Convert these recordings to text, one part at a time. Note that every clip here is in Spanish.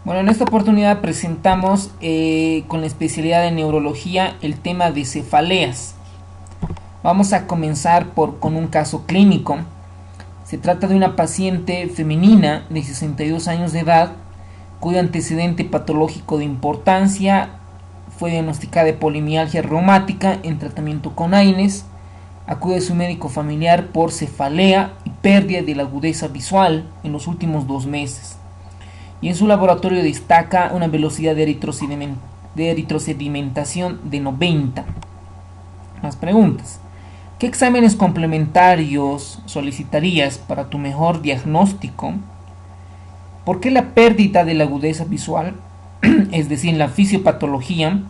Bueno, en esta oportunidad presentamos con la especialidad de neurología el tema de cefaleas. Vamos a comenzar con un caso clínico. Se trata de una paciente femenina de 62 años de edad cuyo antecedente patológico de importancia fue diagnosticada de polimialgia reumática en tratamiento con AINES. Acude a su médico familiar por cefalea y pérdida de la agudeza visual en los últimos 2 meses. Y en su laboratorio destaca una velocidad de eritrosedimentación de 90. Más preguntas. ¿Qué exámenes complementarios solicitarías para tu mejor diagnóstico? ¿Por qué la pérdida de la agudeza visual? Es decir, la fisiopatología.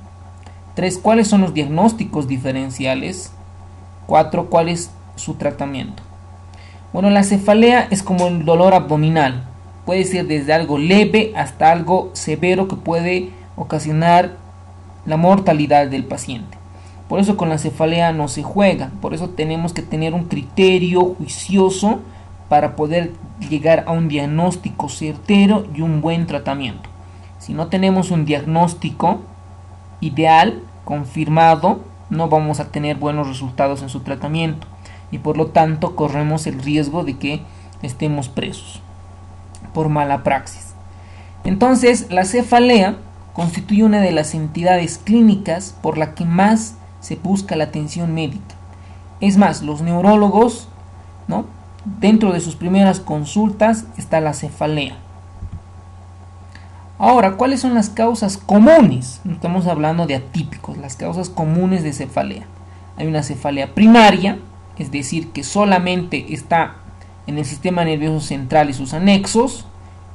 3. ¿Cuáles son los diagnósticos diferenciales? 4. ¿Cuál es su tratamiento? Bueno, la cefalea es como el dolor abdominal. Puede ser desde algo leve hasta algo severo que puede ocasionar la mortalidad del paciente. Por eso con la cefalea no se juega. Por eso tenemos que tener un criterio juicioso para poder llegar a un diagnóstico certero y un buen tratamiento. Si no tenemos un diagnóstico ideal, confirmado, no vamos a tener buenos resultados en su tratamiento. Y por lo tanto corremos el riesgo de que estemos presos por mala praxis. Entonces, la cefalea constituye una de las entidades clínicas por la que más se busca la atención médica. Es más, los neurólogos, dentro de sus primeras consultas está la cefalea. Ahora, ¿cuáles son las causas comunes? No estamos hablando de atípicos, las causas comunes de cefalea. Hay una cefalea primaria, es decir, que solamente está en el sistema nervioso central y sus anexos,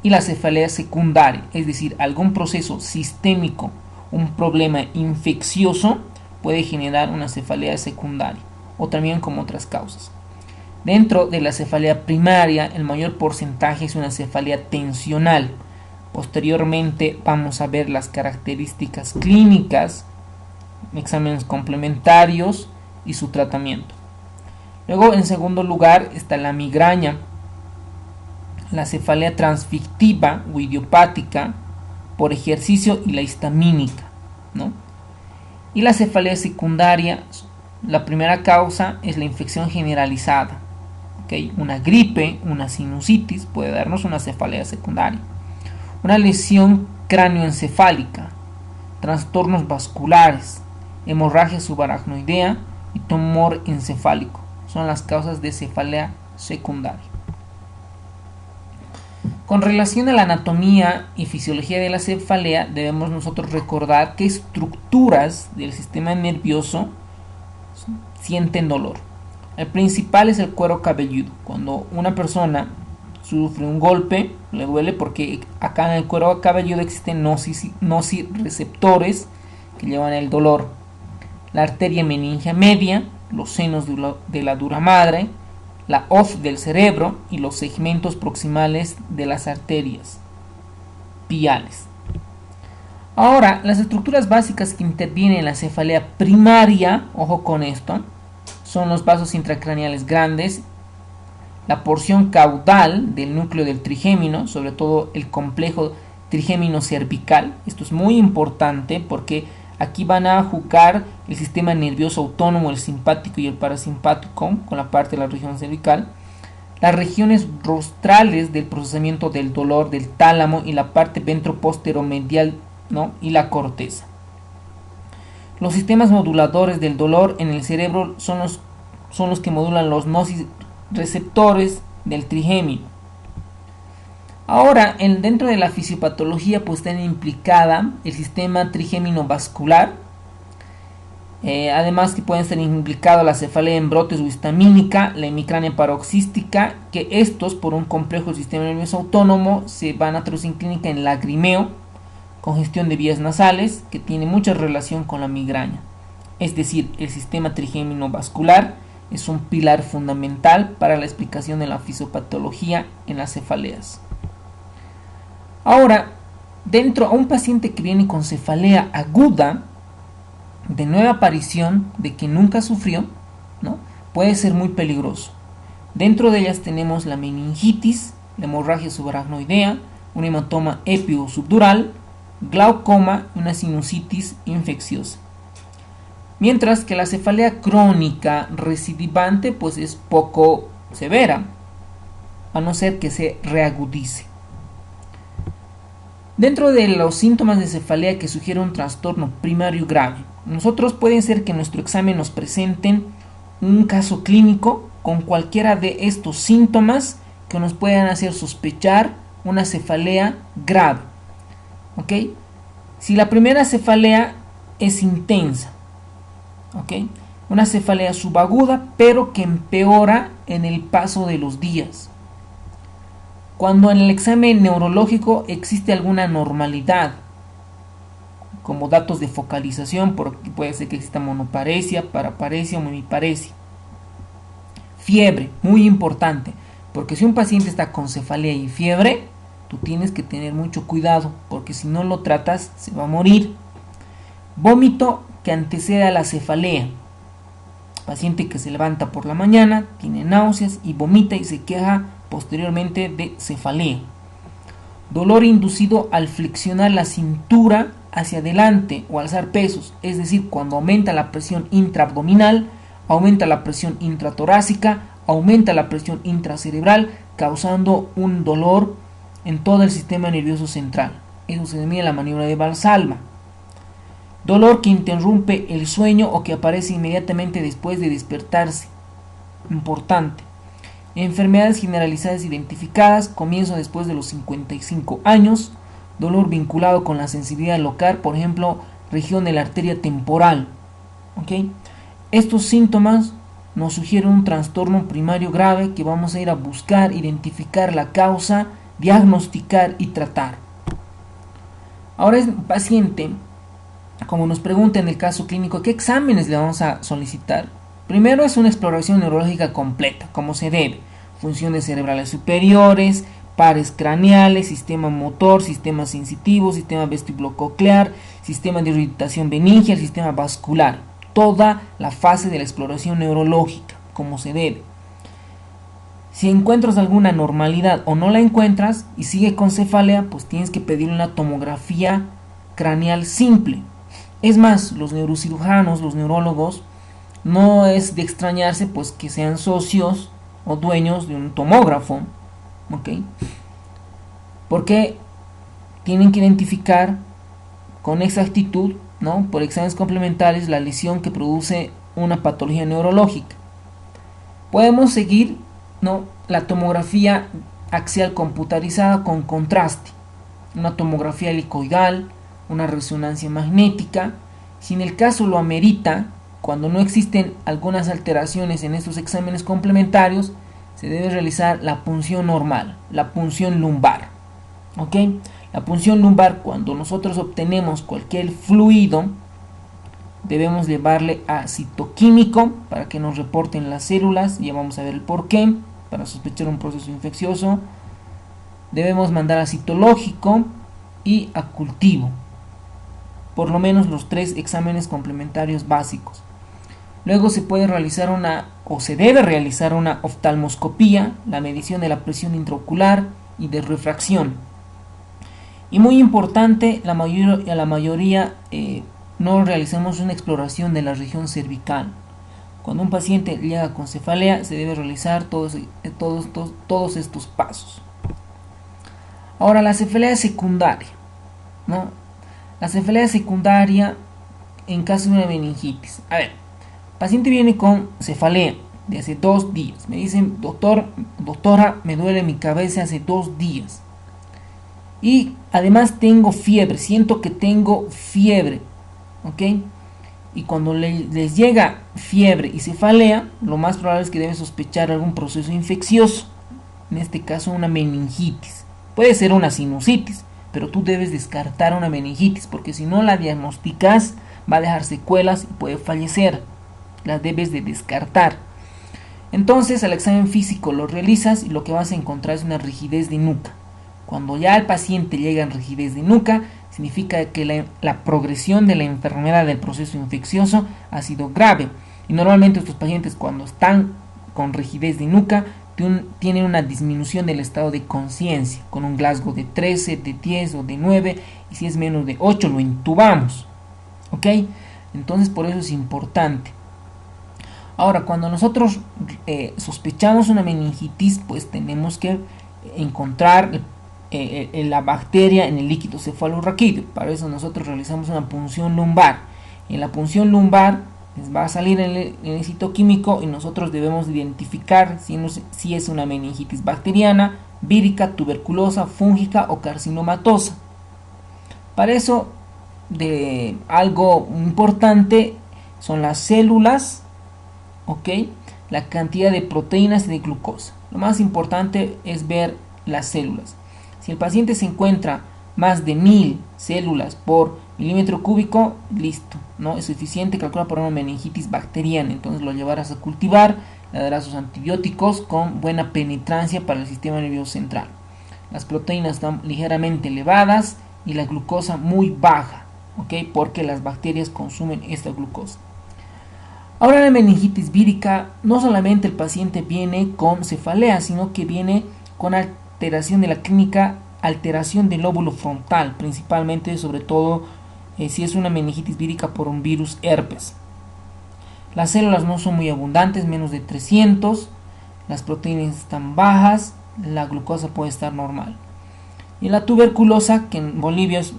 y la cefalea secundaria, es decir, algún proceso sistémico, un problema infeccioso puede generar una cefalea secundaria, o también como otras causas. Dentro de la cefalea primaria, el mayor porcentaje es una cefalea tensional. Posteriormente vamos a ver las características clínicas, exámenes complementarios y su tratamiento. Luego, en segundo lugar, está la migraña, la cefalea transfictiva o idiopática por ejercicio y la histamínica, Y la cefalea secundaria, la primera causa es la infección generalizada. Una gripe, una sinusitis puede darnos una cefalea secundaria. Una lesión cráneoencefálica, trastornos vasculares, hemorragia subaracnoidea y tumor encefálico son las causas de cefalea secundaria. Con relación a la anatomía y fisiología de la cefalea, debemos nosotros recordar qué estructuras del sistema nervioso sienten dolor. El principal es el cuero cabelludo. Cuando una persona sufre un golpe, le duele porque acá en el cuero cabelludo existen nociceptores que llevan el dolor. La arteria meningia media, los senos de la dura madre, la hoz del cerebro y los segmentos proximales de las arterias piales. Ahora, las estructuras básicas que intervienen en la cefalea primaria, ojo con esto, son los vasos intracraneales grandes, la porción caudal del núcleo del trigémino, sobre todo el complejo trigémino cervical. Esto es muy importante porque aquí van a jugar el sistema nervioso autónomo, el simpático y el parasimpático, con la parte de la región cervical. Las regiones rostrales del procesamiento del dolor del tálamo y la parte ventroposteromedial, y la corteza. Los sistemas moduladores del dolor en el cerebro son los que modulan los nociceptores del trigémino. Ahora, dentro de la fisiopatología, pues está implicada el sistema trigémino vascular. Además que pueden estar implicados la cefalea en brotes o histamínica, la hemicrania paroxística, que estos, por un complejo sistema nervioso autónomo, se van a traducir en clínica en lagrimeo, congestión de vías nasales, que tiene mucha relación con la migraña. Es decir, el sistema trigémino vascular es un pilar fundamental para la explicación de la fisiopatología en las cefaleas. Ahora, dentro a un paciente que viene con cefalea aguda, de nueva aparición, de que nunca sufrió, puede ser muy peligroso. Dentro de ellas tenemos la meningitis, la hemorragia subaracnoidea, un hematoma epiosubdural, glaucoma y una sinusitis infecciosa. Mientras que la cefalea crónica recidivante pues es poco severa, a no ser que se reagudice. Dentro de los síntomas de cefalea que sugieren un trastorno primario grave, nosotros pueden ser que en nuestro examen nos presenten un caso clínico con cualquiera de estos síntomas que nos puedan hacer sospechar una cefalea grave. ¿Ok? Si la primera cefalea es intensa, ¿ok? Una cefalea subaguda, pero que empeora en el paso de los días. Cuando en el examen neurológico existe alguna normalidad, como datos de focalización, porque puede ser que exista monoparesia, paraparesia o hemiparesia. Fiebre, muy importante, porque si un paciente está con cefalea y fiebre, tú tienes que tener mucho cuidado, porque si no lo tratas, se va a morir. Vómito que antecede a la cefalea. Paciente que se levanta por la mañana, tiene náuseas y vomita y se queja posteriormente de cefalea. Dolor inducido al flexionar la cintura hacia adelante o alzar pesos, es decir, cuando aumenta la presión intraabdominal, aumenta la presión intratorácica, aumenta la presión intracerebral, causando un dolor en todo el sistema nervioso central. Eso se denomina la maniobra de Valsalva. Dolor que interrumpe el sueño o que aparece inmediatamente después de despertarse. Importante. Enfermedades generalizadas identificadas, comienzo después de los 55 años. Dolor vinculado con la sensibilidad local, por ejemplo, región de la arteria temporal. ¿Okay? Estos síntomas nos sugieren un trastorno primario grave que vamos a ir a buscar, identificar la causa, diagnosticar y tratar. Ahora el paciente, como nos pregunta en el caso clínico, ¿qué exámenes le vamos a solicitar? Primero es una exploración neurológica completa, como se debe. Funciones cerebrales superiores, pares craneales, sistema motor, sistema sensitivo, sistema vestibulococlear, sistema de irritación meningeal, sistema vascular. Toda la fase de la exploración neurológica, como se debe. Si encuentras alguna normalidad o no la encuentras y sigue con cefalea, pues tienes que pedir una tomografía craneal simple. Es más, los neurocirujanos, los neurólogos, no es de extrañarse pues que sean socios o dueños de un tomógrafo, ¿ok? Porque tienen que identificar con exactitud, ¿no?, por exámenes complementarios, la lesión que produce una patología neurológica. Podemos seguir, ¿no?, la tomografía axial computarizada con contraste, una tomografía helicoidal, una resonancia magnética. Si en el caso lo amerita, cuando no existen algunas alteraciones en estos exámenes complementarios, se debe realizar la punción normal, la punción lumbar. ¿Ok? La punción lumbar, cuando nosotros obtenemos cualquier fluido, debemos llevarle a citoquímico para que nos reporten las células, ya vamos a ver el porqué, para sospechar un proceso infeccioso. Debemos mandar a citológico y a cultivo. Por lo menos los 3 exámenes complementarios básicos. Luego se puede realizar se debe realizar una oftalmoscopía, la medición de la presión intraocular y de refracción. Y muy importante, la mayoría no realizamos una exploración de la región cervical. Cuando un paciente llega con cefalea, se debe realizar todos estos pasos. Ahora, la cefalea secundaria, ¿no? La cefalea secundaria en caso de una meningitis. A ver, el paciente viene con cefalea de hace 2 días. Me dicen, doctora, me duele mi cabeza hace 2 días. Y además tengo fiebre, siento que tengo fiebre. ¿Ok? Y cuando les llega fiebre y cefalea, lo más probable es que deben sospechar algún proceso infeccioso. En este caso, una meningitis. Puede ser una sinusitis, pero tú debes descartar una meningitis, porque si no la diagnosticas, va a dejar secuelas y puede fallecer. La debes de descartar. Entonces, al examen físico lo realizas y lo que vas a encontrar es una rigidez de nuca. Cuando ya el paciente llega en rigidez de nuca, significa que la progresión de la enfermedad del proceso infeccioso ha sido grave. Y normalmente estos pacientes, cuando están con rigidez de nuca, tienen una disminución del estado de conciencia, con un Glasgow de 13, de 10 o de 9, y si es menos de 8 lo intubamos, ¿ok? Entonces por eso es importante. Ahora, cuando nosotros sospechamos una meningitis, pues tenemos que encontrar la bacteria en el líquido cefalorraquídeo. Para eso nosotros realizamos una punción lumbar. En la punción lumbar les va a salir el citoquímico y nosotros debemos identificar si es una meningitis bacteriana, vírica, tuberculosa, fúngica o carcinomatosa. Para eso, algo importante son las células, ¿ok? La cantidad de proteínas y de glucosa. Lo más importante es ver las células. Si el paciente se encuentra más de 1000 células por milímetro cúbico, listo, ¿no? Es suficiente, calcula por una meningitis bacteriana. Entonces lo llevarás a cultivar, le darás sus antibióticos con buena penetrancia para el sistema nervioso central. Las proteínas están ligeramente elevadas y la glucosa muy baja, ¿ok? Porque las bacterias consumen esta glucosa. Ahora, la meningitis vírica, no solamente el paciente viene con cefalea, sino que viene con alteración de la clínica, alteración del lóbulo frontal, principalmente, sobre todo, si es una meningitis vírica por un virus herpes. Las células no son muy abundantes, menos de 300, las proteínas están bajas, la glucosa puede estar normal. Y la tuberculosa, que en Bolivia es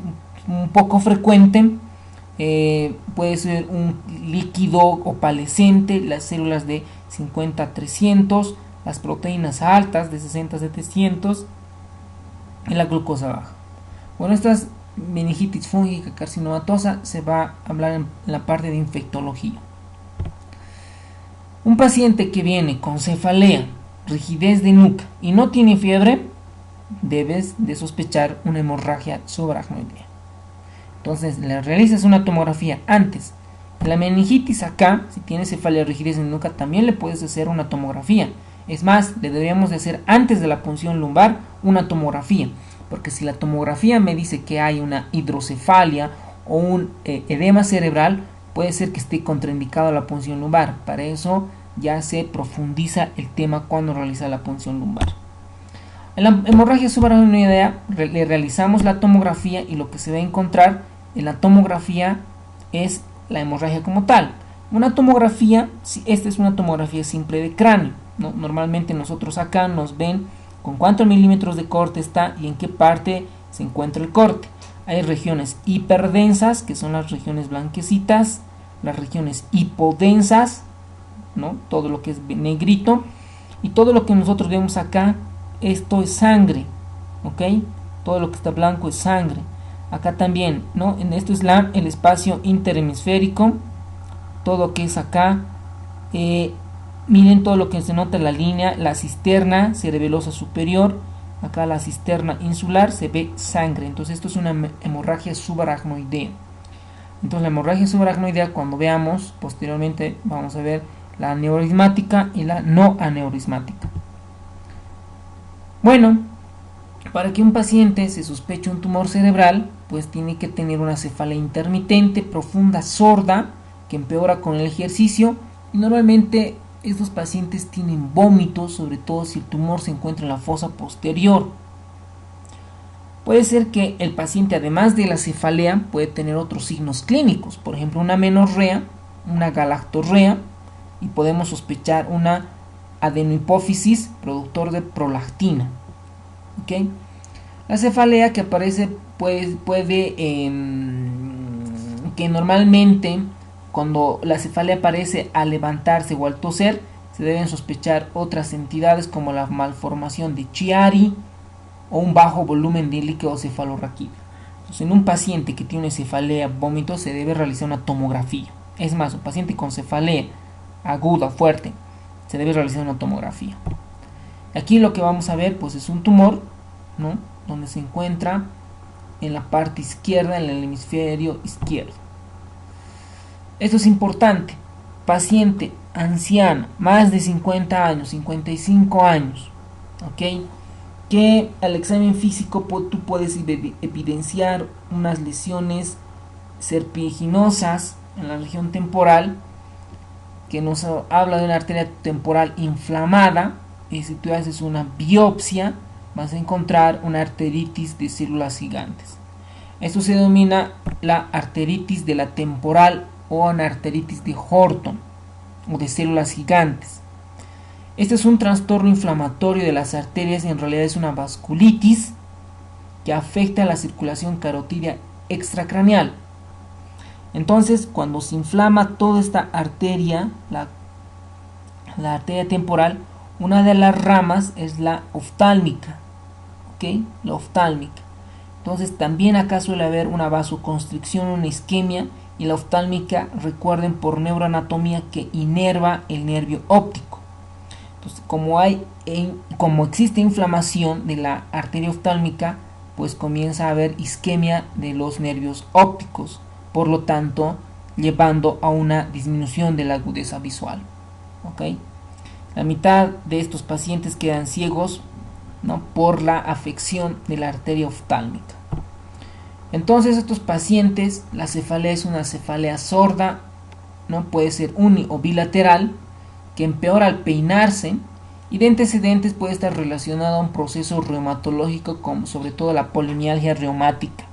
un poco frecuente, puede ser un líquido opalescente, las células de 50 a 300, las proteínas altas de 60 a 700 y la glucosa baja. Bueno, estas meningitis fúngica carcinomatosa se va a hablar en la parte de infectología. Un paciente que viene con cefalea, rigidez de nuca y no tiene fiebre, debes de sospechar una hemorragia subaracnoidea. Entonces le realizas una tomografía antes. La meningitis acá, si tiene cefalea o rigidez de nuca, también le puedes hacer una tomografía. Es más, le deberíamos de hacer antes de la punción lumbar una tomografía, porque si la tomografía me dice que hay una hidrocefalia o un edema cerebral, puede ser que esté contraindicado la punción lumbar. Para eso ya se profundiza el tema cuando realiza la punción lumbar. En la hemorragia subaracnoidea le realizamos la tomografía y lo que se va a encontrar en la tomografía es la hemorragia como tal. Una tomografía, esta es una tomografía simple de cráneo, ¿no? Normalmente nosotros acá nos ven con cuántos milímetros de corte está y en qué parte se encuentra el corte. Hay regiones hiperdensas, que son las regiones blanquecitas, las regiones hipodensas, ¿no? Todo lo que es negrito, y todo lo que nosotros vemos acá, esto es sangre, ¿ok? Todo lo que está blanco es sangre. Acá también, ¿no? En esto es el espacio interhemisférico, todo lo que es acá. Miren todo lo que se nota en la línea, la cisterna cerebelosa superior, acá la cisterna insular, se ve sangre. Entonces esto es una hemorragia subaracnoidea. Entonces la hemorragia subaracnoidea, cuando veamos posteriormente, vamos a ver la aneurismática y la no aneurismática. Bueno, para que un paciente se sospeche un tumor cerebral, pues tiene que tener una cefalea intermitente, profunda, sorda, que empeora con el ejercicio. Y normalmente estos pacientes tienen vómitos, sobre todo si el tumor se encuentra en la fosa posterior. Puede ser que el paciente, además de la cefalea, puede tener otros signos clínicos, por ejemplo una menorrea, una galactorrea, y podemos sospechar una adenohipófisis productor de prolactina. ¿Okay? La cefalea que aparece puede que normalmente cuando la cefalea aparece al levantarse o al toser, se deben sospechar otras entidades como la malformación de Chiari o un bajo volumen de líquido cefalorraquídeo. Entonces, en un paciente que tiene cefalea, vómito, se debe realizar una tomografía. Es más, un paciente con cefalea aguda, fuerte, se debe realizar una tomografía. Aquí lo que vamos a ver pues es un tumor, ¿no? Donde se encuentra en la parte izquierda, en el hemisferio izquierdo. Esto es importante. Paciente anciana, más de 50 años, 55 años, ¿ok? Que al examen físico tú puedes evidenciar unas lesiones serpiginosas en la región temporal, que nos habla de una arteria temporal inflamada. si tú haces una biopsia, vas a encontrar una arteritis de células gigantes. Esto se denomina la arteritis de la temporal o una arteritis de Horton o de células gigantes. Este es un trastorno inflamatorio de las arterias y en realidad es una vasculitis que afecta a la circulación carotídea extracraneal. Entonces, cuando se inflama toda esta arteria, la arteria temporal, una de las ramas es la oftálmica, ¿ok? La oftálmica. Entonces, también acá suele haber una vasoconstricción, una isquemia, y la oftálmica, recuerden por neuroanatomía que inerva el nervio óptico. Entonces, como existe inflamación de la arteria oftálmica, pues comienza a haber isquemia de los nervios ópticos, por lo tanto, llevando a una disminución de la agudeza visual. ¿Ok? La mitad de estos pacientes quedan ciegos, ¿no?, por la afección de la arteria oftálmica. Entonces, estos pacientes, la cefalea es una cefalea sorda, ¿no? Puede ser uni o bilateral, que empeora al peinarse, y de antecedentes puede estar relacionado a un proceso reumatológico como sobre todo la polimialgia reumática.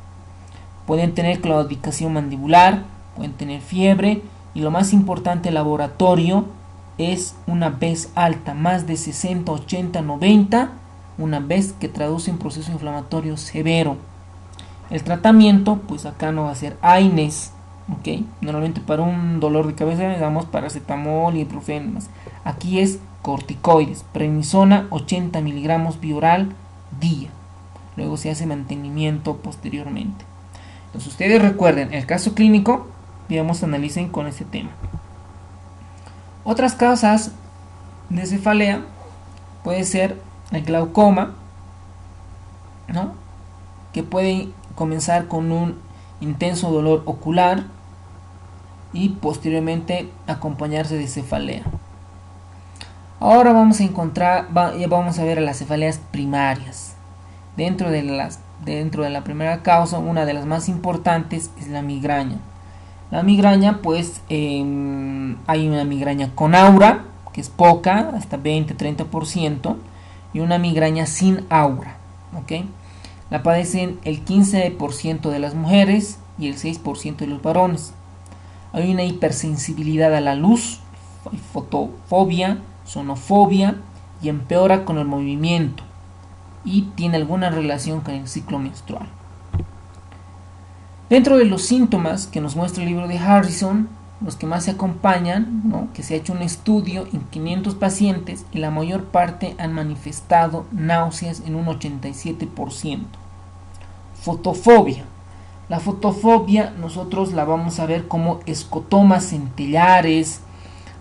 Pueden tener claudicación mandibular, pueden tener fiebre, y lo más importante, el laboratorio es una vez alta, más de 60, 80, 90, una vez que traduce un proceso inflamatorio severo. El tratamiento, pues acá no va a ser AINES, ¿ok? Normalmente para un dolor de cabeza le damos paracetamol y ibuprofeno. Aquí es corticoides, prednisona 80 miligramos bioral día. Luego se hace mantenimiento posteriormente. Entonces ustedes recuerden, el caso clínico, digamos, analicen con este tema. Otras causas de cefalea puede ser el glaucoma, ¿no?, que puede comenzar con un intenso dolor ocular y posteriormente acompañarse de cefalea. Ahora vamos a ver a las cefaleas primarias. Dentro de la primera causa, una de las más importantes es la migraña. La migraña, pues, hay una migraña con aura, que es poca, hasta 20-30%, y una migraña sin aura, ¿ok? La padecen el 15% de las mujeres y el 6% de los varones. Hay una hipersensibilidad a la luz, hay fotofobia, sonofobia, y empeora con el movimiento, y tiene alguna relación con el ciclo menstrual. Dentro de los síntomas que nos muestra el libro de Harrison, los que más se acompañan, ¿no?, que se ha hecho un estudio en 500 pacientes y la mayor parte han manifestado náuseas en un 87%. Fotofobia. La fotofobia nosotros la vamos a ver como escotomas centellares,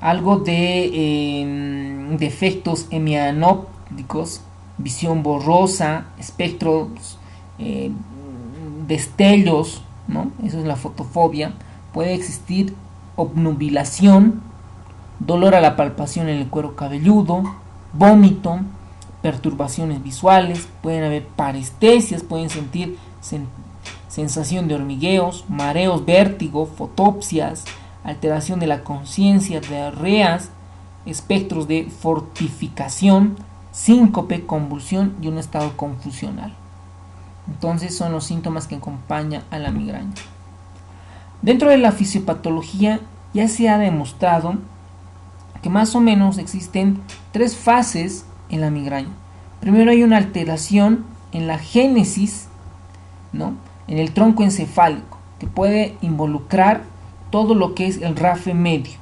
algo de defectos hemianópticos, visión borrosa, espectros, destellos, ¿no? Eso es la fotofobia. Puede existir obnubilación, dolor a la palpación en el cuero cabelludo, vómito, perturbaciones visuales, pueden haber parestesias, pueden sentir sensación de hormigueos, mareos, vértigo, fotopsias, alteración de la conciencia, diarreas, espectros de fortificación, síncope, convulsión y un estado confusional. Entonces son los síntomas que acompañan a la migraña. Dentro de la fisiopatología ya se ha demostrado que más o menos existen 3 fases en la migraña. Primero hay una alteración en la génesis, ¿no?, en el tronco encefálico, que puede involucrar todo lo que es el rafe medio,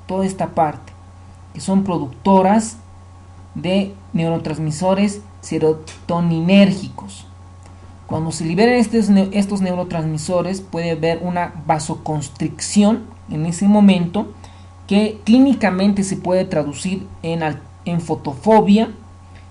toda esta parte, que son productoras de neurotransmisores serotoninérgicos. Cuando se liberan estos neurotransmisores, puede haber una vasoconstricción en ese momento, que clínicamente se puede traducir en fotofobia,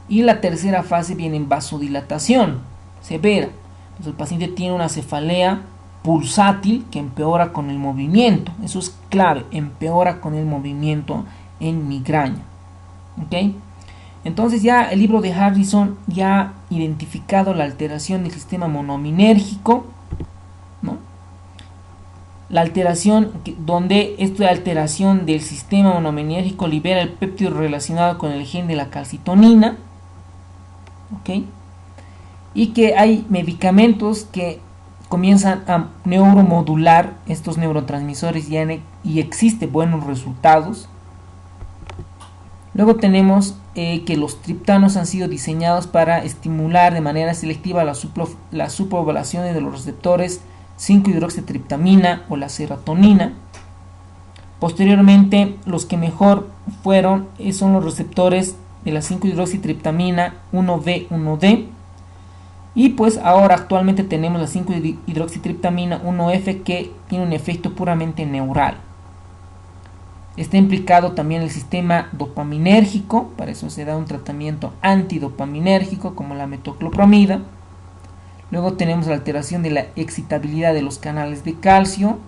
y la tercera fase viene en vasodilatación severa. Entonces el paciente tiene una cefalea pulsátil que empeora con el movimiento. Eso es clave, empeora con el movimiento en migraña. ¿Ok? Entonces ya el libro de Harrison ya ha identificado la alteración del sistema monoaminérgico, ¿no?, la alteración, donde esta alteración del sistema monominérgico libera el péptido relacionado con el gen de la calcitonina, ¿ok? Y que hay medicamentos que comienzan a neuromodular estos neurotransmisores y existe buenos resultados. Luego tenemos que los triptanos han sido diseñados para estimular de manera selectiva las subpoblaciones de los receptores 5-hidroxitriptamina o la serotonina. Posteriormente, los que mejor fueron son los receptores de la 5-hidroxitriptamina 1B, 1D. Y pues ahora actualmente tenemos la 5-hidroxitriptamina 1F, que tiene un efecto puramente neural. Está implicado también el sistema dopaminérgico, para eso se da un tratamiento antidopaminérgico como la metoclopramida. Luego tenemos la alteración de la excitabilidad de los canales de calcio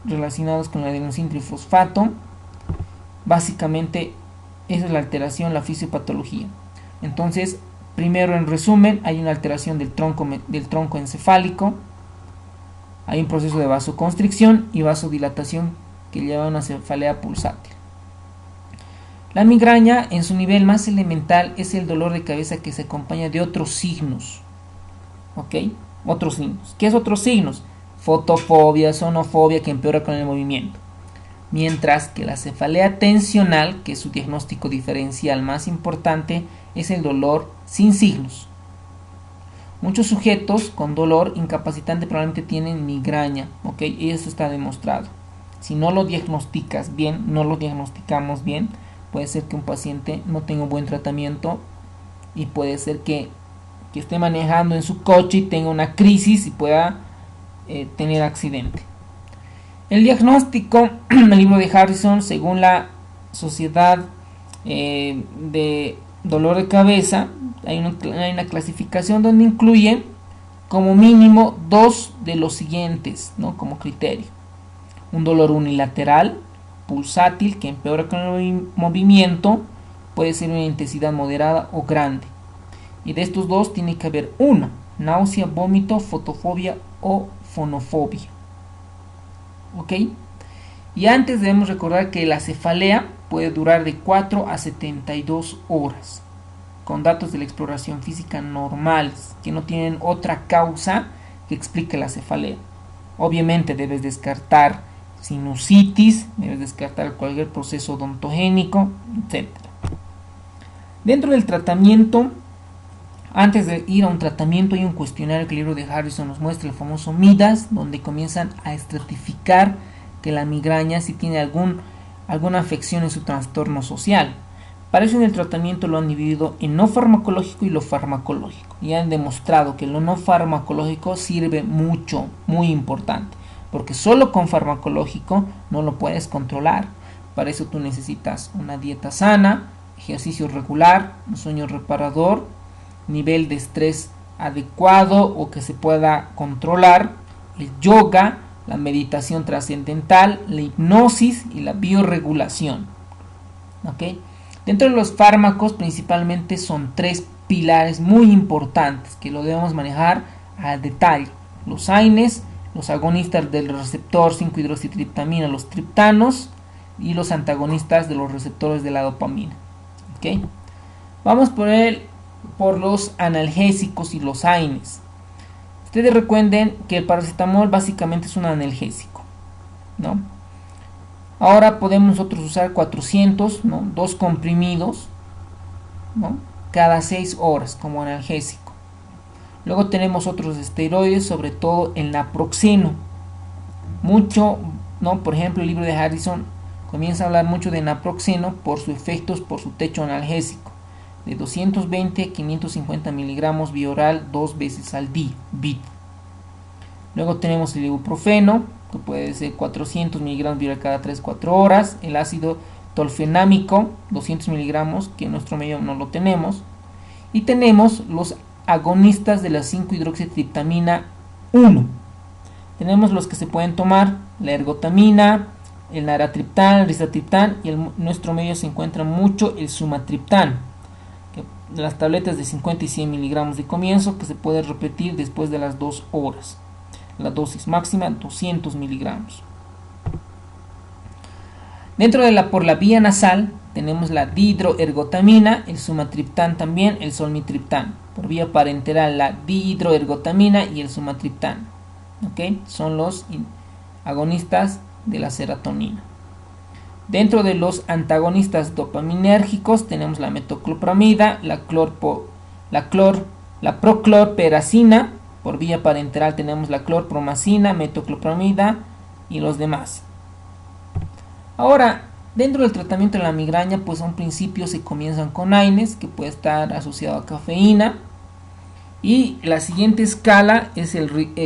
relacionados con el adenosín trifosfato. Básicamente esa es la alteración, la fisiopatología. Entonces, primero, en resumen, hay una alteración del tronco encefálico, hay un proceso de vasoconstricción y vasodilatación que lleva a una cefalea pulsátil. La migraña, en su nivel más elemental, es el dolor de cabeza que se acompaña de otros signos. ¿Ok? Otros signos. ¿Qué es otros signos? Fotofobia, sonofobia, que empeora con el movimiento. Mientras que la cefalea tensional, que es su diagnóstico diferencial más importante, es el dolor sin signos. Muchos sujetos con dolor incapacitante probablemente tienen migraña, ¿ok? Y eso está demostrado. Si no lo diagnosticas bien, no lo diagnosticamos bien, puede ser que un paciente no tenga un buen tratamiento y puede ser que esté manejando en su coche y tenga una crisis y pueda tener accidente. El diagnóstico, el libro de Harrison, según la Sociedad de Dolor de Cabeza, hay una clasificación donde incluye como mínimo 2 de los siguientes, ¿no? Como criterio. Un dolor unilateral, pulsátil, que empeora con el movimiento, puede ser una intensidad moderada o grande. Y de estos dos tiene que haber uno: náusea, vómito, fotofobia o fonofobia. ¿Ok? Y antes debemos recordar que la cefalea puede durar de 4 a 72 horas, con datos de la exploración física normales, que no tienen otra causa que explique la cefalea. Obviamente debes descartar sinusitis, debes descartar cualquier proceso odontogénico, etc. Dentro del tratamiento, antes de ir a un tratamiento, hay un cuestionario que el libro de Harrison nos muestra, el famoso Midas, donde comienzan a estratificar que la migraña si tiene alguna afección en su trastorno social. Para eso en el tratamiento lo han dividido en no farmacológico y lo farmacológico, y han demostrado que lo no farmacológico sirve mucho, muy importante, porque solo con farmacológico no lo puedes controlar. Para eso tú necesitas una dieta sana, ejercicio regular, un sueño reparador, nivel de estrés adecuado o que se pueda controlar, el yoga, la meditación trascendental, la hipnosis y la bioregulación. ¿Ok? Dentro de los fármacos principalmente son 3 pilares muy importantes que lo debemos manejar a detalle: los AINES, los agonistas del receptor 5-hidroxitriptamina, los triptanos, y los antagonistas de los receptores de la dopamina. ¿Okay? Vamos por los analgésicos y los AINES. Ustedes recuerden que el paracetamol básicamente es un analgésico, ¿no? Ahora podemos nosotros usar 400, ¿no? 2 comprimidos, ¿no? Cada 6 horas como analgésico. Luego tenemos otros esteroides, sobre todo el naproxeno. Mucho, ¿no? Por ejemplo, el libro de Harrison comienza a hablar mucho de naproxeno por sus efectos, por su techo analgésico, de 220 a 550 miligramos vía oral 2 veces al día, BID. Luego tenemos el ibuprofeno, que puede ser 400 miligramos vía oral cada 3-4 horas. El ácido tolfenámico, 200 miligramos, que en nuestro medio no lo tenemos. Y tenemos los agonistas de la 5-hidroxitriptamina 1. Tenemos los que se pueden tomar: la ergotamina, el naratriptán, el rizatriptán, y en nuestro medio se encuentra mucho el sumatriptán, las tabletas de 50 y 100 miligramos de comienzo, que se puede repetir después de las 2 horas. la dosis máxima 200 miligramos. Dentro de por la vía nasal tenemos la dihidroergotamina, el sumatriptán también, el solmitriptán. Por vía parenteral la dihidroergotamina y el sumatriptán. ¿Okay? Son los agonistas de la serotonina. Dentro de los antagonistas dopaminérgicos tenemos la metoclopramida, la proclorperacina. Por vía parenteral tenemos la clorpromacina, metoclopramida y los demás. Ahora, dentro del tratamiento de la migraña, pues a un principio se comienzan con AINES, que puede estar asociado a cafeína. Y la siguiente escala es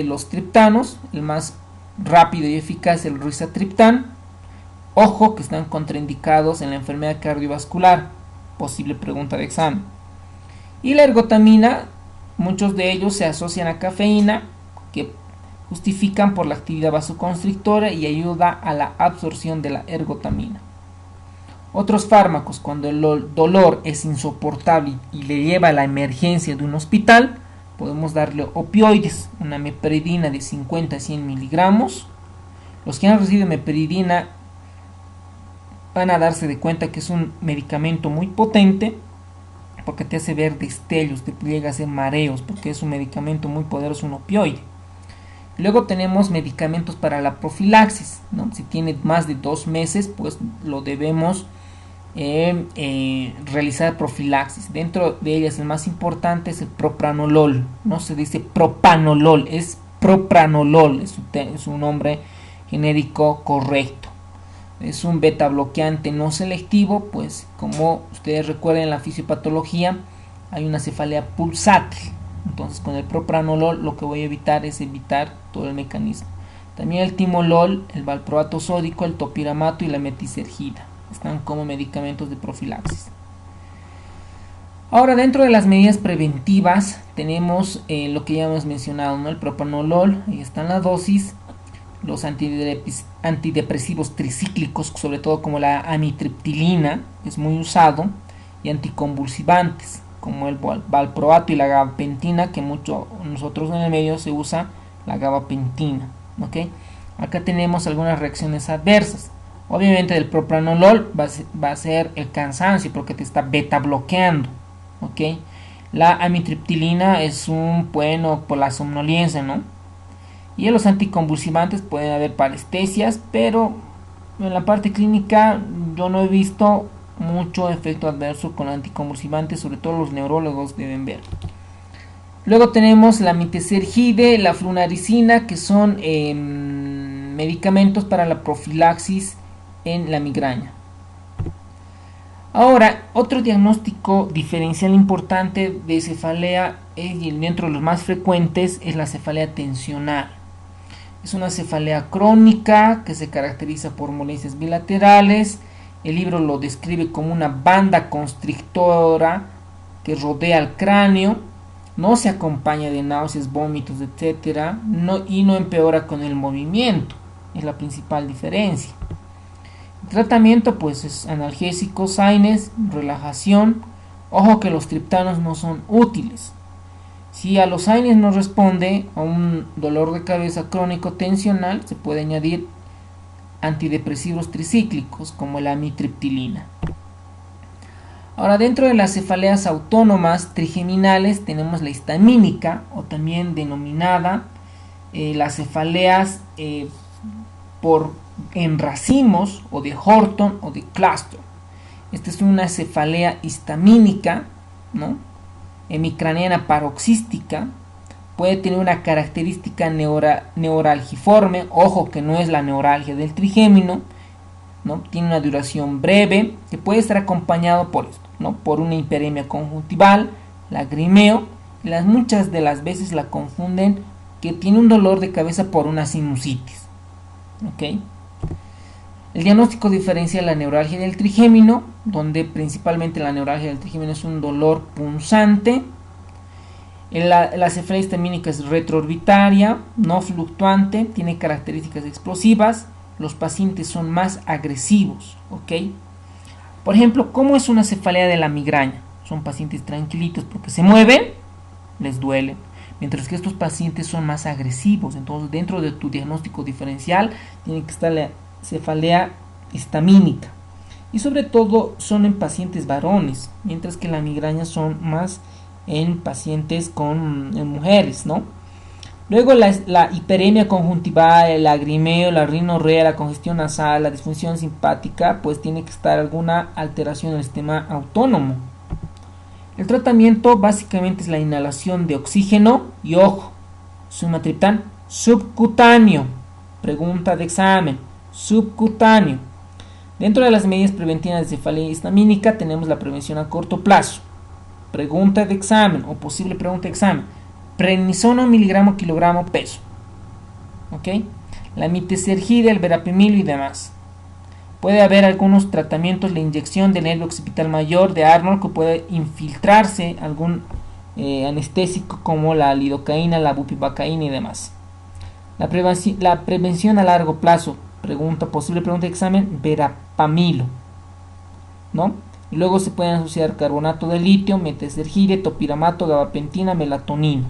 los triptanos, el más rápido y eficaz, el rizatriptán. Ojo que están contraindicados en la enfermedad cardiovascular, posible pregunta de examen. Y la ergotamina, muchos de ellos se asocian a cafeína, que justifican por la actividad vasoconstrictora y ayuda a la absorción de la ergotamina. Otros fármacos, cuando el dolor es insoportable y le lleva a la emergencia de un hospital, podemos darle opioides, una meperidina de 50 a 100 miligramos. Los que han recibido meperidina van a darse de cuenta que es un medicamento muy potente, porque te hace ver destellos, te llega a hacer mareos, porque es un medicamento muy poderoso, un opioide. Luego tenemos medicamentos para la profilaxis, ¿no? Si tiene más de 2 meses, pues lo debemos realizar profilaxis. Dentro de ellas el más importante es el propranolol. No se dice propanolol, es propranolol, es su nombre genérico correcto. Es un beta bloqueante no selectivo, pues como ustedes recuerden en la fisiopatología hay una cefalea pulsátil. Entonces con el propranolol lo que voy a evitar es evitar todo el mecanismo. También el timolol, el valproato sódico, el topiramato y la metisergida están como medicamentos de profilaxis. Ahora, dentro de las medidas preventivas tenemos lo que ya hemos mencionado, ¿no? El propranolol, ahí está en la dosis. Los antidepresivos tricíclicos, sobre todo como la amitriptilina, es muy usado, y anticonvulsivantes como el valproato y la gabapentina, que nosotros en el medio se usa la gabapentina. ¿Okay? Acá tenemos algunas reacciones adversas. Obviamente del propranolol va a ser el cansancio, porque te está beta bloqueando. ¿Okay? La amitriptilina es bueno por la somnolencia, ¿no? Y en los anticonvulsivantes pueden haber parestesias, pero en la parte clínica yo no he visto mucho efecto adverso con anticonvulsivantes, sobre todo los neurólogos deben ver. Luego tenemos la mitesergide, la flunaricina, que son medicamentos para la profilaxis en la migraña. Ahora, otro diagnóstico diferencial importante de cefalea, y dentro de los más frecuentes, es la cefalea tensional. Es una cefalea crónica que se caracteriza por molestias bilaterales. El libro lo describe como una banda constrictora que rodea el cráneo. No se acompaña de náuseas, vómitos, etc. Y no empeora con el movimiento. Es la principal diferencia. El tratamiento pues es analgésicos, AINES, relajación. Ojo que los triptanos no son útiles. Si a los AINES no responde a un dolor de cabeza crónico tensional, se puede añadir antidepresivos tricíclicos como la amitriptilina. Ahora, dentro de las cefaleas autónomas trigeminales tenemos la histamínica, o también denominada las cefaleas en racimos, o de Horton o de Cluster. Esta es una cefalea histamínica, ¿no? Hemicraniana paroxística. Puede tener una característica neuralgiforme. Ojo que no es la neuralgia del trigémino, ¿no? Tiene una duración breve, que puede estar acompañado por esto, ¿no? Por una hiperemia conjuntival, lagrimeo, y muchas de las veces la confunden que tiene un dolor de cabeza por una sinusitis. ¿Okay? El diagnóstico diferencia la neuralgia del trigémino, donde principalmente la neuralgia del trigémino es un dolor punzante. La cefalea histamínica es retroorbitaria, no fluctuante, tiene características explosivas. Los pacientes son más agresivos. ¿Okay? Por ejemplo, ¿cómo es una cefalea de la migraña? Son pacientes tranquilitos porque se mueven, les duele, mientras que estos pacientes son más agresivos. Entonces, dentro de tu diagnóstico diferencial tiene que estar la cefalea histamínica. Y sobre todo son en pacientes varones, mientras que la migraña son más en pacientes en mujeres, ¿no? Luego la hiperemia conjuntival, el lagrimeo, la rinorrea, la congestión nasal, la disfunción simpática, pues tiene que estar alguna alteración del sistema autónomo. El tratamiento básicamente es la inhalación de oxígeno y ojo, sumatriptán subcutáneo. Pregunta de examen, subcutáneo. Dentro de las medidas preventivas de cefalea histamínica tenemos la prevención a corto plazo. Pregunta de examen o posible pregunta de examen. Prednisona miligramo kilogramo peso. ¿Ok? La mitesergida, el verapamilo y demás. Puede haber algunos tratamientos, la inyección del nervio occipital mayor de Arnold, que puede infiltrarse algún anestésico como la lidocaína, la bupivacaína y demás. La prevención a largo plazo. Posible pregunta de examen, verapamilo, ¿no? Y luego se pueden asociar carbonato de litio, metasergide, topiramato, gabapentina, melatonina.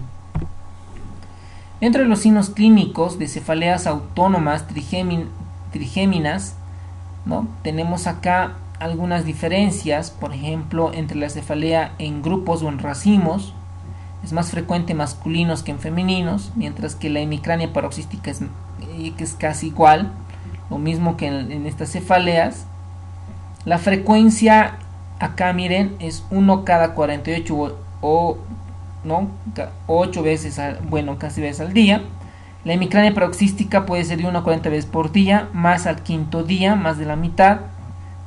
Dentro de los signos clínicos de cefaleas autónomas trigéminas, ¿no? Tenemos acá algunas diferencias, por ejemplo, entre la cefalea en grupos o en racimos. Es más frecuente en masculinos que en femeninos, mientras que la hemicrania paroxística es casi igual, lo mismo que en estas cefaleas. La frecuencia acá, miren, es 1 cada 48 no, 8 veces, casi veces al día. La hemicrania paroxística puede ser de 1 a 40 veces por día, más al quinto día, más de la mitad,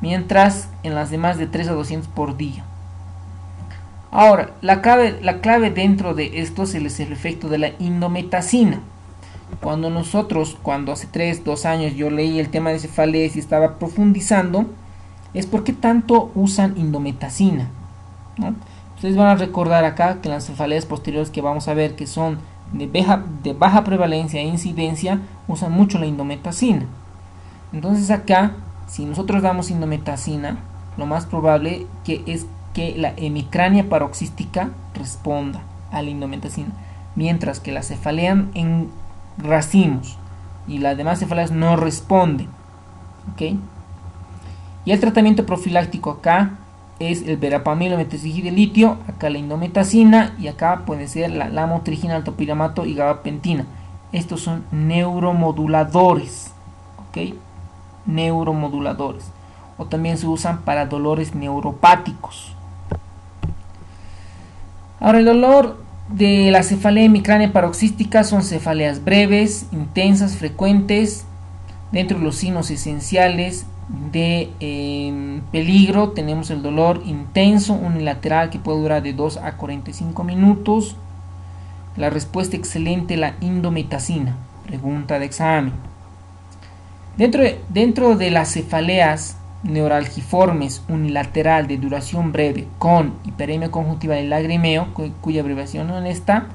mientras en las demás de 3 a 200 por día. Ahora, la clave dentro de esto es el efecto de la indometacina. Cuando hace 2 años yo leí el tema de cefaleas y estaba profundizando, es porque tanto usan indometacina, ¿no? Ustedes van a recordar acá que las cefaleas posteriores que vamos a ver, que son de baja prevalencia e incidencia, usan mucho la indometacina. Entonces acá, si nosotros damos indometacina, lo más probable es que la hemicrania paroxística responda a la indometacina, mientras que la cefalea en racimos y las demás cefaleas no responden. ¿Ok? Y el tratamiento profiláctico acá es el verapamilo, metasergide, litio, acá la indometacina y acá puede ser la lamotrigina, el topiramato y gabapentina. Estos son neuromoduladores, ¿ok? Neuromoduladores. O también se usan para dolores neuropáticos. Ahora, el dolor de la cefalea hemicrania paroxística son cefaleas breves, intensas, frecuentes. Dentro de los signos esenciales de peligro tenemos el dolor intenso unilateral que puede durar de 2 a 45 minutos. La respuesta excelente, la indometacina. Pregunta de examen. Dentro de las cefaleas neuralgiformes unilateral de duración breve con hiperemia conjuntiva y lagrimeo, cuya abreviación no está,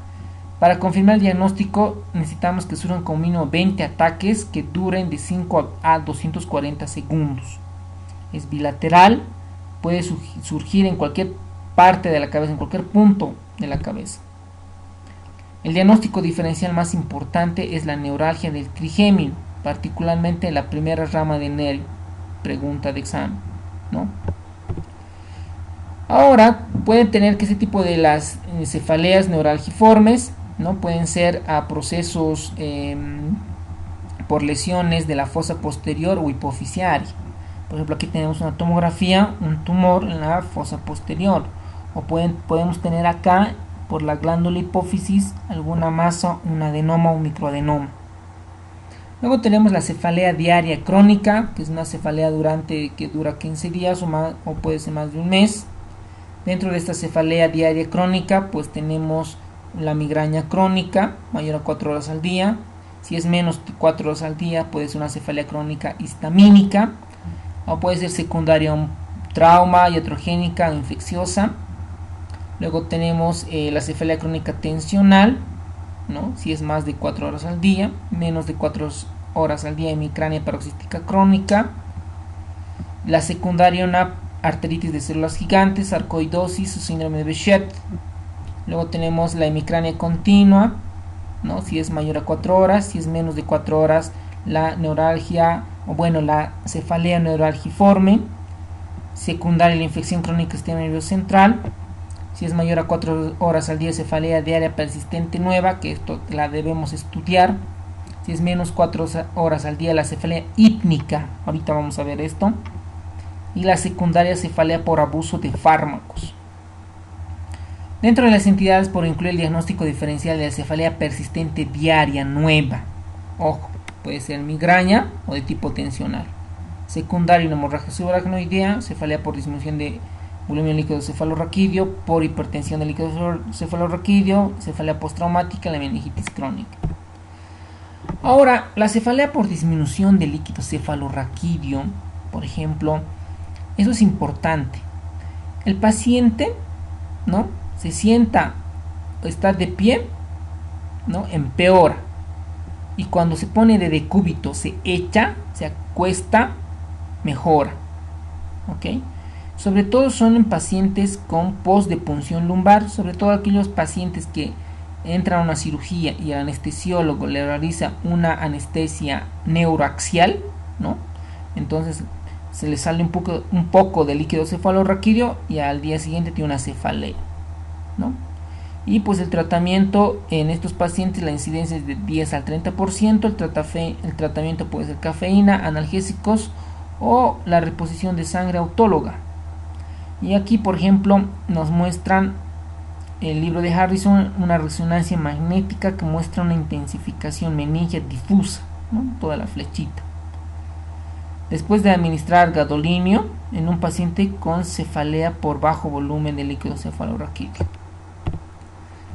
para confirmar el diagnóstico necesitamos que surjan como mínimo 20 ataques que duren de 5 a 240 segundos. Es bilateral, puede surgir en cualquier parte de la cabeza, en cualquier punto de la cabeza. El diagnóstico diferencial más importante es la neuralgia del trigémino, particularmente en la primera rama del nervio. Pregunta de examen, ¿no? Ahora, pueden tener que ese tipo de las cefaleas neuralgiformes, ¿no? Pueden ser a procesos por lesiones de la fosa posterior o hipoficiaria. Por ejemplo, aquí tenemos una tomografía, un tumor en la fosa posterior. O podemos tener acá, por la glándula hipófisis, alguna masa, un adenoma o un microadenoma. Luego tenemos la cefalea diaria crónica, que es una cefalea que dura 15 días o puede ser más de un mes. Dentro de esta cefalea diaria crónica, pues tenemos la migraña crónica, mayor a 4 horas al día. Si es menos de 4 horas al día, puede ser una cefalea crónica histamínica, o puede ser secundaria a un trauma, iatrogénica o infecciosa. Luego tenemos la cefalea crónica tensional, ¿no? Si es más de 4 horas al día, menos de 4 horas al día, hemicrania paroxística crónica. La secundaria, una arteritis de células gigantes, sarcoidosis o síndrome de Behçet. Luego tenemos la hemicrania continua, ¿no? Si es mayor a 4 horas, si es menos de 4 horas, la neuralgia, o bueno, la cefalea neuralgiforme. Secundaria, la infección crónica del sistema nervioso central. Si es mayor a 4 horas al día, cefalea diaria persistente nueva, que esto la debemos estudiar. Si es menos 4 horas al día, la cefalea hípnica, ahorita vamos a ver esto. Y la secundaria, cefalea por abuso de fármacos. Dentro de las entidades por incluir el diagnóstico diferencial de la cefalea persistente diaria nueva. Ojo, puede ser migraña o de tipo tensional. Secundario, una hemorragia subaracnoidea, cefalea por disminución de volumen líquido cefalorraquídeo, por hipertensión del líquido cefalorraquídeo, cefalea postraumática, la meningitis crónica. Ahora, la cefalea por disminución del líquido cefalorraquídeo, por ejemplo, eso es importante. El paciente, ¿no?, se sienta o está de pie, ¿no?, empeora. Y cuando se pone de decúbito, se echa, se acuesta, mejora. ¿Ok? Sobre todo son en pacientes con post de punción lumbar, sobre todo aquellos pacientes que entran a una cirugía y el anestesiólogo le realiza una anestesia neuroaxial, ¿no? Entonces se le sale un poco de líquido cefalorraquídeo y al día siguiente tiene una cefalea, ¿no? Y pues el tratamiento en estos pacientes, la incidencia es de 10 al 30%, el tratamiento puede ser cafeína, analgésicos o la reposición de sangre autóloga. Y aquí, por ejemplo, nos muestran el libro de Harrison, una resonancia magnética que muestra una intensificación meningia difusa, ¿no?, toda la flechita. Después de administrar gadolinio en un paciente con cefalea por bajo volumen de líquido cefalorraquídeo.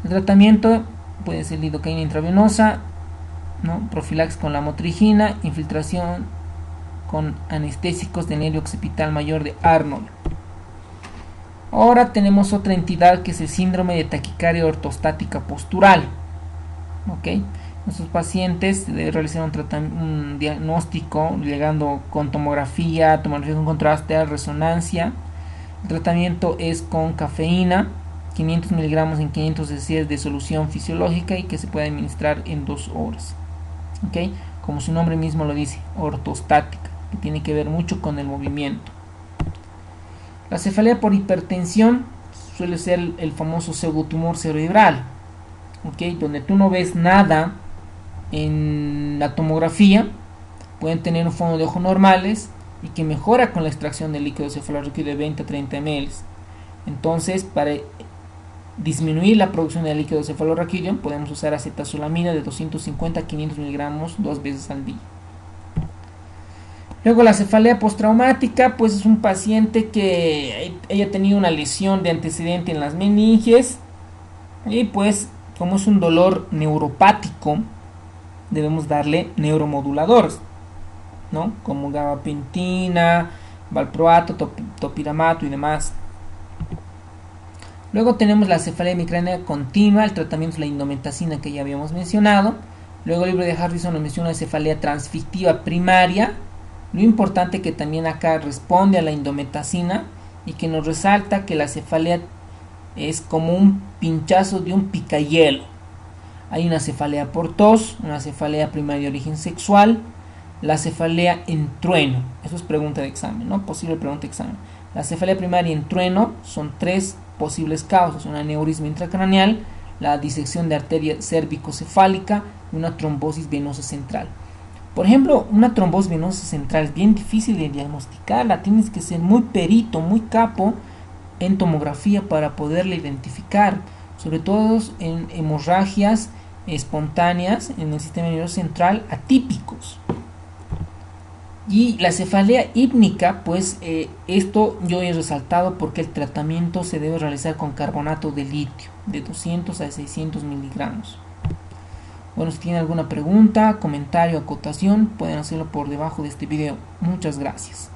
El tratamiento puede ser lidocaína intravenosa, ¿no?, profilaxis con la motrigina, infiltración con anestésicos de nervio occipital mayor de Arnold. Ahora tenemos otra entidad que es el síndrome de taquicardia ortostática postural. ¿Ok? Nuestros pacientes deben realizar un diagnóstico llegando con tomografía con contraste, resonancia. El tratamiento es con cafeína, 500 miligramos en 500 cc de solución fisiológica y que se puede administrar en 2 horas. ¿Ok? Como su nombre mismo lo dice, ortostática, que tiene que ver mucho con el movimiento. La cefalea por hipertensión suele ser el famoso pseudotumor cerebral, ¿ok?, donde tú no ves nada en la tomografía, pueden tener un fondo de ojo normales y que mejora con la extracción del líquido cefalorraquídeo de 20 a 30 ml. Entonces, para disminuir la producción de líquido cefalorraquídeo, podemos usar acetazolamida de 250 a 500 miligramos 2 veces al día. Luego la cefalea postraumática, pues es un paciente que haya tenido una lesión de antecedente en las meninges y pues como es un dolor neuropático, debemos darle neuromoduladores, ¿no?, como gabapentina, valproato, topiramato y demás. Luego tenemos la cefalea hemicrania continua, el tratamiento es la indometacina que ya habíamos mencionado. Luego el libro de Harrison nos menciona la cefalea transfictiva primaria. Lo importante que también acá responde a la indometacina y que nos resalta que la cefalea es como un pinchazo de un picayelo. Hay una cefalea por tos, una cefalea primaria de origen sexual, la cefalea en trueno. Eso es pregunta de examen, ¿no? Posible pregunta de examen. La cefalea primaria en trueno son 3 posibles causas: un aneurisma intracraneal, la disección de arteria cérvico-cefálica y una trombosis venosa central. Por ejemplo, una trombosis venosa central es bien difícil de diagnosticarla, tienes que ser muy perito, muy capo en tomografía para poderla identificar, sobre todo en hemorragias espontáneas en el sistema nervioso central atípicos. Y la cefalea hípnica, pues esto yo he resaltado porque el tratamiento se debe realizar con carbonato de litio de 200 a 600 miligramos. Bueno, si tienen alguna pregunta, comentario, acotación, pueden hacerlo por debajo de este video. Muchas gracias.